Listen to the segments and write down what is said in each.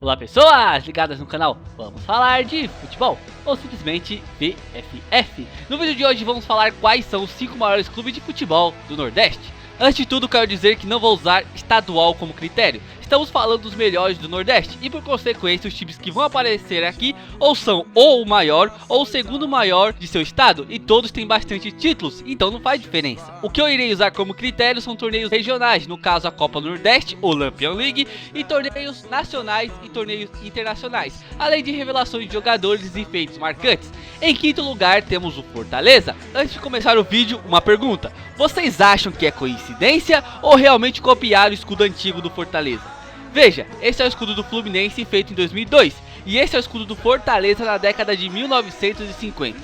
Olá pessoas ligadas no canal, vamos falar de futebol, ou simplesmente VFF. No vídeo de hoje vamos falar quais são os 5 maiores clubes de futebol do Nordeste. Antes de tudo quero dizer que não vou usar estadual como critério, estamos falando dos melhores do Nordeste e por consequência os times que vão aparecer aqui ou são ou o maior ou o segundo maior de seu estado e todos têm bastante títulos, então não faz diferença. O que eu irei usar como critério são torneios regionais, no caso a Copa do Nordeste ou Lampião League, e torneios nacionais e torneios internacionais, além de revelações de jogadores e feitos marcantes. Em quinto lugar temos o Fortaleza. Antes de começar o vídeo, uma pergunta: vocês acham que é coincidência ou realmente copiaram o escudo antigo do Fortaleza? Veja, esse é o escudo do Fluminense feito em 2002 e esse é o escudo do Fortaleza na década de 1950.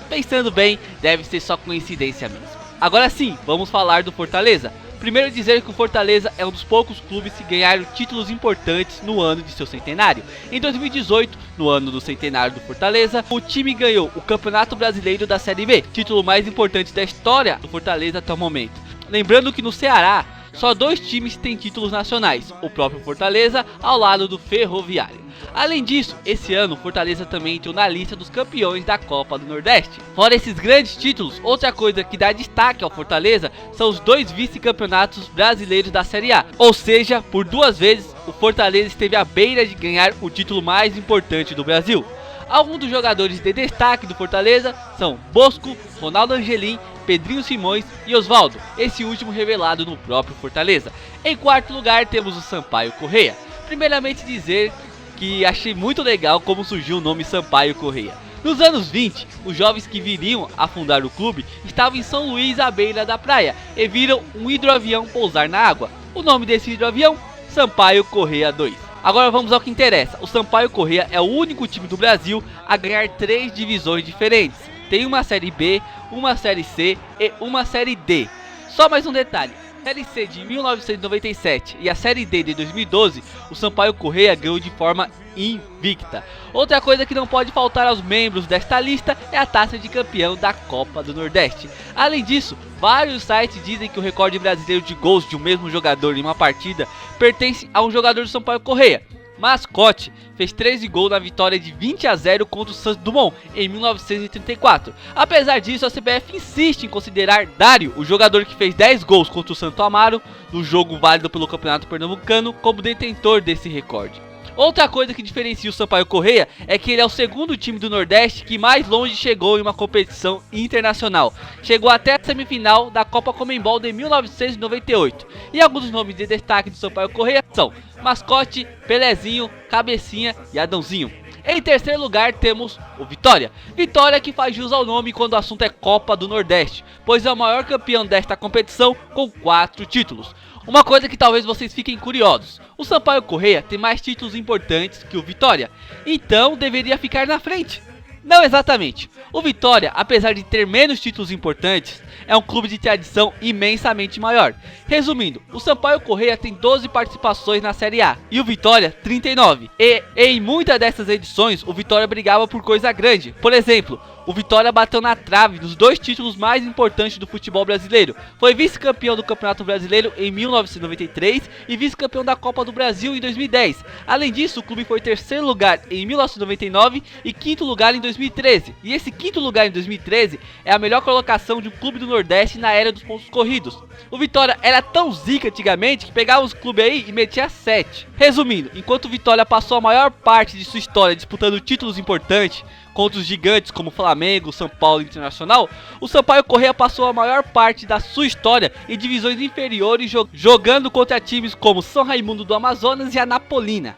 Pensando bem, deve ser só coincidência mesmo. Agora sim, vamos falar do Fortaleza. Primeiro dizer que o Fortaleza é um dos poucos clubes que ganharam títulos importantes no ano de seu centenário. Em 2018, no ano do centenário do Fortaleza, o time ganhou o Campeonato Brasileiro da Série B, título mais importante da história do Fortaleza até o momento. Lembrando que no Ceará, só 2 times têm títulos nacionais, o próprio Fortaleza ao lado do Ferroviário. Além disso, esse ano o Fortaleza também entrou na lista dos campeões da Copa do Nordeste. Fora esses grandes títulos, outra coisa que dá destaque ao Fortaleza são os 2 vice-campeonatos brasileiros da Série A. Ou seja, por 2 vezes o Fortaleza esteve à beira de ganhar o título mais importante do Brasil. Alguns dos jogadores de destaque do Fortaleza são Bosco, Ronaldo Angelim, Pedrinho Simões e Osvaldo, esse último revelado no próprio Fortaleza. Em quarto lugar temos o Sampaio Corrêa. Primeiramente dizer que achei muito legal como surgiu o nome Sampaio Corrêa. Nos anos 20, os jovens que viriam a fundar o clube estavam em São Luís à beira da praia e viram um hidroavião pousar na água. O nome desse hidroavião? Sampaio Corrêa 2. Agora vamos ao que interessa. O Sampaio Corrêa é o único time do Brasil a ganhar 3 divisões diferentes. Tem uma Série B, uma Série C e uma Série D. Só mais um detalhe: a Série C de 1997 e a Série D de 2012, o Sampaio Corrêa ganhou de forma invicta. Outra coisa que não pode faltar aos membros desta lista é a taça de campeão da Copa do Nordeste. Além disso, vários sites dizem que o recorde brasileiro de gols de um mesmo jogador em uma partida pertence a um jogador do Sampaio Corrêa. Mascote fez 13 gols na vitória de 20-0 contra o Santos Dumont em 1934. Apesar disso, a CBF insiste em considerar Dário, o jogador que fez 10 gols contra o Santo Amaro no jogo válido pelo Campeonato Pernambucano, como detentor desse recorde. Outra coisa que diferencia o Sampaio Corrêa é que ele é o segundo time do Nordeste que mais longe chegou em uma competição internacional. Chegou até a semifinal da Copa Comembol de 1998. E alguns dos nomes de destaque do Sampaio Corrêa são Mascote, Pelezinho, Cabecinha e Adãozinho. Em terceiro lugar temos o Vitória. Vitória que faz jus ao nome quando o assunto é Copa do Nordeste, pois é o maior campeão desta competição com 4 títulos. Uma coisa que talvez vocês fiquem curiosos: o Sampaio Corrêa tem mais títulos importantes que o Vitória, então deveria ficar na frente. Não exatamente. O Vitória, apesar de ter menos títulos importantes, é um clube de tradição imensamente maior. Resumindo, o Sampaio Corrêa tem 12 participações na Série A e o Vitória 39. E em muitas dessas edições o Vitória brigava por coisa grande. Por exemplo, o Vitória bateu na trave nos 2 títulos mais importantes do futebol brasileiro. Foi vice-campeão do Campeonato Brasileiro em 1993 e vice-campeão da Copa do Brasil em 2010. Além disso, o clube foi terceiro lugar em 1999 e quinto lugar em 2013. E esse quinto lugar em 2013 é a melhor colocação de um clube do Nordeste na era dos pontos corridos. O Vitória era tão zica antigamente que pegava os clubes aí e metia 7. Resumindo, enquanto o Vitória passou a maior parte de sua história disputando títulos importantes contra os gigantes como Flamengo, São Paulo e Internacional, o Sampaio Corrêa passou a maior parte da sua história em divisões inferiores, jogando contra times como São Raimundo do Amazonas e Anapolina.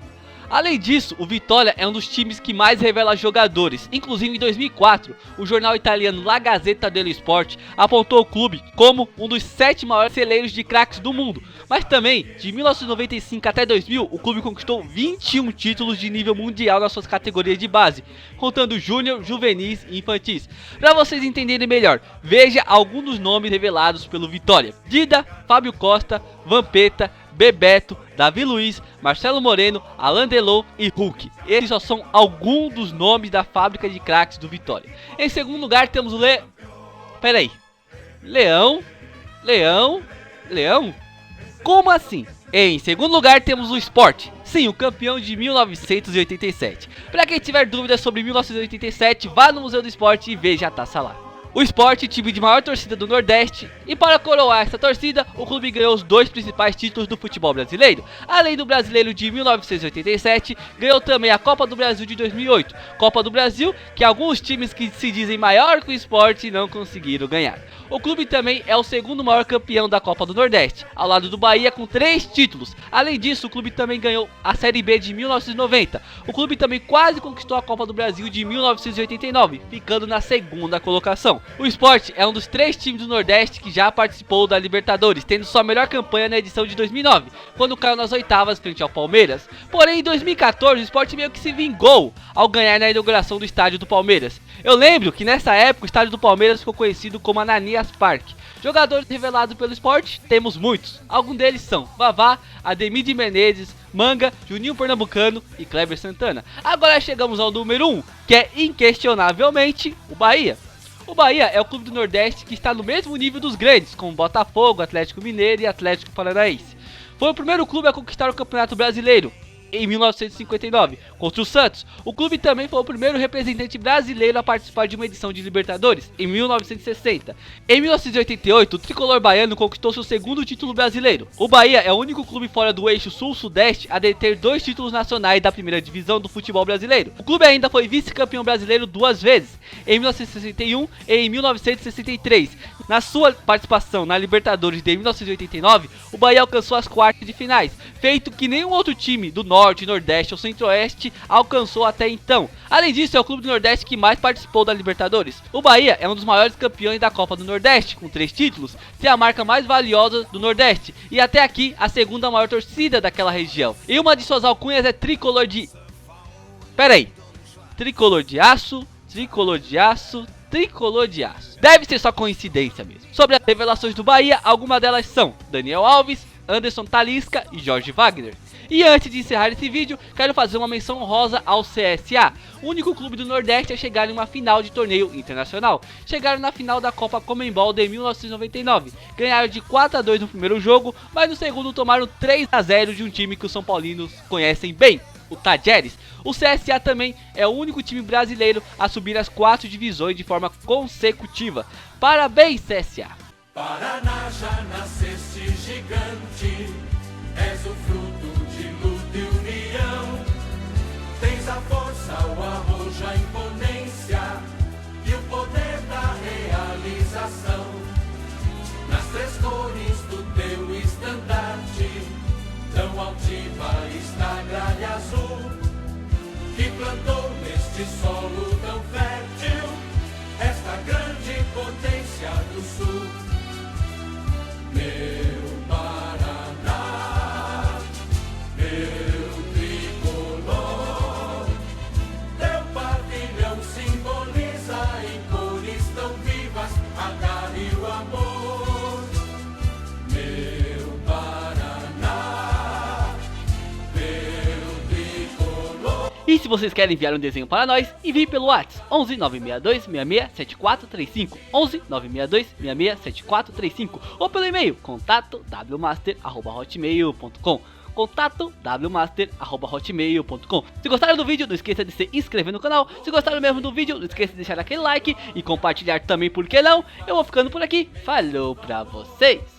Além disso, o Vitória é um dos times que mais revela jogadores. Inclusive em 2004, o jornal italiano La Gazzetta dello Sport apontou o clube como um dos 7 maiores celeiros de craques do mundo. Mas também, de 1995 até 2000, o clube conquistou 21 títulos de nível mundial nas suas categorias de base, contando júnior, juvenis e infantis. Para vocês entenderem melhor, veja alguns dos nomes revelados pelo Vitória: Dida, Fábio Costa, Vampeta, Bebeto, Davi Luiz, Marcelo Moreno, Alain Delon e Hulk. Esses só são alguns dos nomes da fábrica de craques do Vitória. Em segundo lugar temos o Leão? Como assim? Em segundo lugar temos o Sport. Sim, o campeão de 1987. Pra quem tiver dúvidas sobre 1987, vá no Museu do Esporte e veja a taça lá. O Sport, time de maior torcida do Nordeste, e para coroar essa torcida, o clube ganhou os 2 principais títulos do futebol brasileiro. Além do Brasileiro de 1987, ganhou também a Copa do Brasil de 2008. Copa do Brasil, que alguns times que se dizem maior que o Sport não conseguiram ganhar. O clube também é o segundo maior campeão da Copa do Nordeste, ao lado do Bahia com 3 títulos. Além disso, o clube também ganhou a Série B de 1990. O clube também quase conquistou a Copa do Brasil de 1989, ficando na segunda colocação. O Sport é um dos 3 times do Nordeste que já participou da Libertadores, tendo sua melhor campanha na edição de 2009, quando caiu nas oitavas frente ao Palmeiras. Porém, em 2014, o Sport meio que se vingou ao ganhar na inauguração do estádio do Palmeiras. Eu lembro que nessa época o estádio do Palmeiras ficou conhecido como Ananias Park. Jogadores revelados pelo Sport, temos muitos. Alguns deles são Vavá, Ademir de Menezes, Manga, Juninho Pernambucano e Kleber Santana. Agora chegamos ao número 1, que é inquestionavelmente o Bahia. O Bahia é o clube do Nordeste que está no mesmo nível dos grandes, como Botafogo, Atlético Mineiro e Atlético Paranaense. Foi o primeiro clube a conquistar o Campeonato Brasileiro em 1959, contra o Santos. O clube também foi o primeiro representante brasileiro a participar de uma edição de Libertadores, em 1960. Em 1988, o tricolor baiano conquistou seu segundo título brasileiro. O Bahia é o único clube fora do eixo sul-sudeste a deter 2 títulos nacionais da primeira divisão do futebol brasileiro. O clube ainda foi vice-campeão brasileiro 2 vezes, em 1961 e em 1963. Na sua participação na Libertadores de 1989, o Bahia alcançou as quartas de finais, feito que nenhum outro time do Norte, Nordeste ou Centro-Oeste alcançou até então. Além disso, é o clube do Nordeste que mais participou da Libertadores. O Bahia é um dos maiores campeões da Copa do Nordeste, com 3 títulos, tem a marca mais valiosa do Nordeste e até aqui a segunda maior torcida daquela região. E uma de suas alcunhas é tricolor de... Tricolor de aço, tricolor de aço, tricolor de aço. Deve ser só coincidência mesmo. Sobre as revelações do Bahia, algumas delas são Daniel Alves, Anderson Talisca e Jorge Wagner. E antes de encerrar esse vídeo, quero fazer uma menção honrosa ao CSA, o único clube do Nordeste a chegar em uma final de torneio internacional. Chegaram na final da Copa Comembol de 1999, ganharam de 4-2 no primeiro jogo, mas no segundo tomaram 3-0 de um time que os São Paulinos conhecem bem, o Tajeres. O CSA também é o único time brasileiro a subir as 4 divisões de forma consecutiva. Parabéns, CSA! Paraná, já nasceste gigante, és o fruto de luta e união. Tens a força, o arrojo, a imponência e o poder da realização. Nas 3 cores do teu estandarte, tão altiva está a gralha azul, que plantou neste solo tão fértil esta grande potência do sul. Meu Paraná, meu tricolor, teu pavilhão simboliza em cores tão vivas a garra e o amor. Meu Paraná, meu tricolor. E se vocês querem enviar um desenho para nós, envie pelo WhatsApp 11 962 66 7435, 11 962 66 7435, ou pelo e-mail contato wmaster@hotmail.com, contato wmaster@hotmail.com. Se gostaram do vídeo, não esqueça de se inscrever no canal. Se gostaram mesmo do vídeo, não esqueça de deixar aquele like e compartilhar também, por que não? Eu vou ficando por aqui, falou pra vocês!